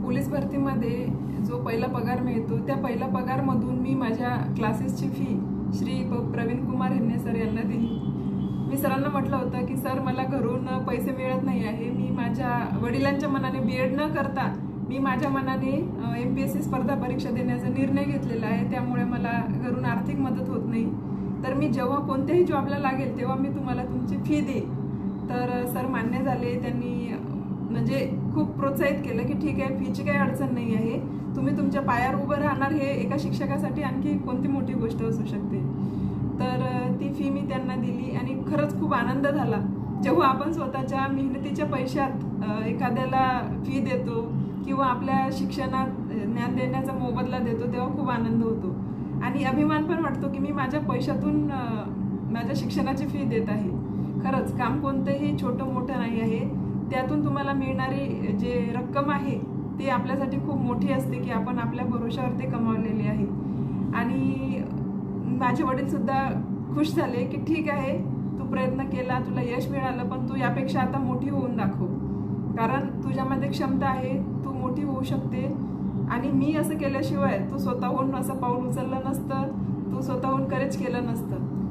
Police भरतीमध्ये जो पहिला पगार मिळतो त्या पहिल्या पगारमधून मी माझ्या क्लासेसची फी श्री प्रवीण कुमार हिन्ने सर यांना दिली. मी सरांना म्हटलं होतं की सर मला घरून पैसे मिळत नाही आहे, मी माझ्या वडिलांच्या मनाने BEd न करता मी माझ्या मनाने MPSC स्पर्धा परीक्षा देण्याचा निर्णय घेतलेला आहे, त्यामुळे मला घरून आर्थिक मदत होत नाही, तर मी जेव्हा कोणत्याही जॉबला लागेल तेव्हा मी तुम्हाला तुमची फी देईन. तर सर मान्य झाले. त्यांनी म्हणजे खूप प्रोत्साहित केलं की ठीक आहे, फीची काही अडचण नाही आहे, तुम्ही तुमच्या पायावर उभं राहणार, हे एका शिक्षकासाठी आणखी कोणती मोठी गोष्ट असू शकते. तर ती फी मी त्यांना दिली आणि खरंच खूप आनंद झाला. जेव्हा आपण स्वतःच्या मेहनतीच्या पैशात एखाद्याला फी देतो किंवा आपल्या शिक्षणात ज्ञान देण्याचा मोबदला देतो तेव्हा खूप आनंद होतो आणि अभिमान पण वाटतो की मी माझ्या पैशातून माझ्या शिक्षणाची फी देत आहे. खरंच काम कोणतंही छोटं मोठं नाही आहे, त्यातून तुम्हाला मिळणारी जे रक्कम आहे ती आपल्यासाठी खूप मोठी असते की आपण आपल्या भरोशावर ते कमावलेले आहे. आणि माझे वडील सुद्धा खुश झाले की ठीक आहे, तू प्रयत्न केला, तुला यश मिळालं, पण तू यापेक्षा आता मोठी होऊन दाखव, कारण तुझ्यामध्ये क्षमता आहे, तू मोठी होऊ शकते. आणि मी असं केल्याशिवाय तू स्वतःहून असं पाऊल उचललं नसतं, तू स्वतःहून करेज केलं नसतं.